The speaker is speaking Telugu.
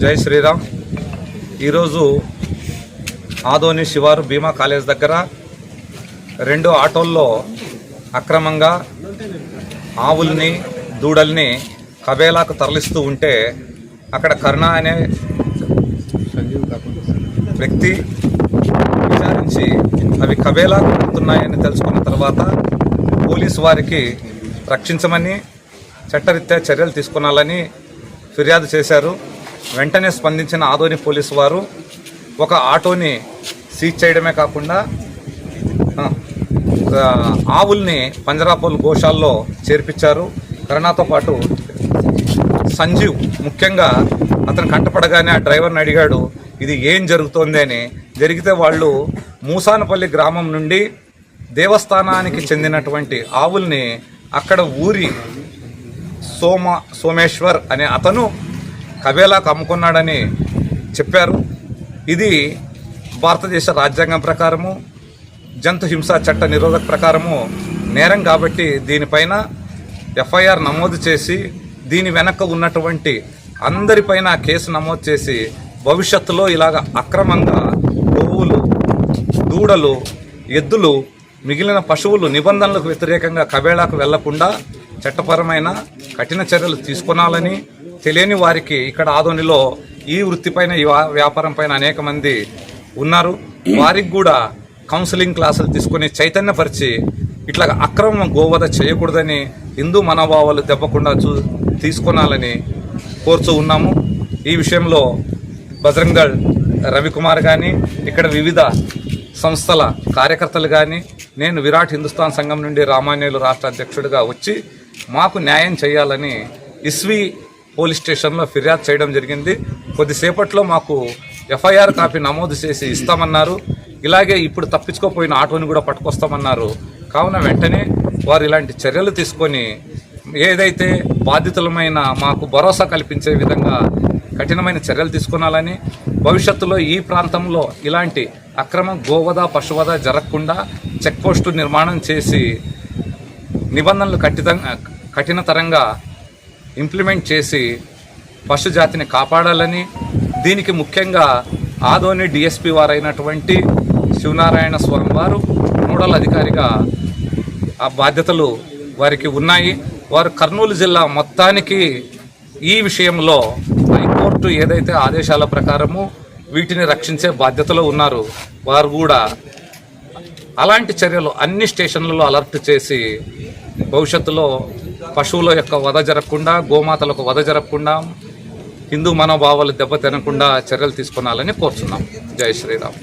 జై శ్రీరామ్. ఈరోజు ఆదోని శివారు భీమా కాలేజ్ దగ్గర 2 ఆటోల్లో అక్రమంగా ఆవుల్ని దూడల్ని కబేలాకు తరలిస్తూ ఉంటే అక్కడ కరుణ అనే వ్యక్తి విచారించి అవి కబేలాకు వెళ్తున్నాయని తెలుసుకున్న తర్వాత పోలీసు వారికి రక్షించమని చట్టరీత్యా చర్యలు తీసుకునాలని ఫిర్యాదు చేశారు. వెంటనే స్పందించిన ఆదోని పోలీసు వారు ఒక ఆటోని సీజ్ చేయడమే కాకుండా ఆవుల్ని పంజరాపోల్ గోశాల్లో చేర్పించారు. కరుణతో పాటు సంజీవ్ ముఖ్యంగా అతను కంటపడగానే ఆ డ్రైవర్ని అడిగాడు ఇది ఏం జరుగుతోంది అని. జరిగితే వాళ్ళు మూసానపల్లి గ్రామం నుండి దేవస్థానానికి చెందినటువంటి ఆవుల్ని అక్కడ ఊరి సోమేశ్వర్ అనే అతను కబేలాకు అమ్ముకున్నాడని చెప్పారు. ఇది భారతదేశ రాజ్యాంగం ప్రకారము జంతు హింసా చట్ట నిరోధక ప్రకారము నేరం కాబట్టి దీనిపైన ఎఫ్ఐఆర్ నమోదు చేసి దీని వెనక ఉన్నటువంటి అందరిపైన కేసు నమోదు చేసి భవిష్యత్తులో ఇలాగ అక్రమంగా గోవులు, దూడలు, ఎద్దులు, మిగిలిన పశువులు నిబంధనలకు వ్యతిరేకంగా కబేళాకు వెళ్లకుండా చట్టపరమైన కఠిన చర్యలు తీసుకొనాలని తెలియని వారికి ఇక్కడ ఆదోనిలో ఈ వృత్తిపైన ఈ వ్యాపారం పైన అనేక మంది ఉన్నారు. వారికి కూడా కౌన్సిలింగ్ క్లాసులు తీసుకుని చైతన్యపరిచి ఇట్లా అక్రమ గోవధ చేయకూడదని, హిందూ మనోభావాలు దెబ్బకుండా తీసుకొనాలని కోరుతూ ఉన్నాము. ఈ విషయంలో బజరంగ్ దళ్ రవికుమార్ కానీ, ఇక్కడ వివిధ సంస్థల కార్యకర్తలు కానీ, నేను విరాట్ హిందుస్థాన్ సంఘం నుండి రామాన్యులు రాష్ట్ర అధ్యక్షుడిగా వచ్చి మాకు న్యాయం చేయాలని ఇస్వి పోలీస్ స్టేషన్లో ఫిర్యాదు చేయడం జరిగింది. కొద్దిసేపట్లో మాకు ఎఫ్ఐఆర్ కాపీ నమోదు చేసి ఇస్తామన్నారు. ఇలాగే ఇప్పుడు తప్పించుకోపోయిన ఆటోని కూడా పట్టుకొస్తామన్నారు. కావున వెంటనే వారు ఇలాంటి చర్యలు తీసుకొని ఏదైతే బాధితులమైన మాకు భరోసా కల్పించే విధంగా కఠినమైన చర్యలు తీసుకునాలని, భవిష్యత్తులో ఈ ప్రాంతంలో ఇలాంటి అక్రమ గోవధ, పశువధ జరగకుండా చెక్ పోస్టు నిర్మాణం చేసి నిబంధనలు కఠినతరంగా ఇంప్లిమెంట్ చేసి పశుజాతిని కాపాడాలని, దీనికి ముఖ్యంగా ఆదోని డిఎస్పీ వారైనటువంటి శివనారాయణ స్వామి వారు నోడల్ అధికారిగా ఆ బాధ్యతలు వారికి ఉన్నాయి. వారు కర్నూలు జిల్లా మొత్తానికి ఈ విషయంలో హైకోర్టు ఏదైతే ఆదేశాల ప్రకారము వీటిని రక్షించే బాధ్యతలో ఉన్నారు. వారు కూడా అలాంటి చర్యలు అన్ని స్టేషన్లలో అలర్ట్ చేసి భవిష్యత్తులో పశువుల యొక్క వధ జరగకుండా, గోమాతలకు వధ జరగకుండా, హిందూ మనోభావాలు దెబ్బతినకుండా చర్యలు తీసుకునాలని కోరుతున్నాం. జై శ్రీరామ్.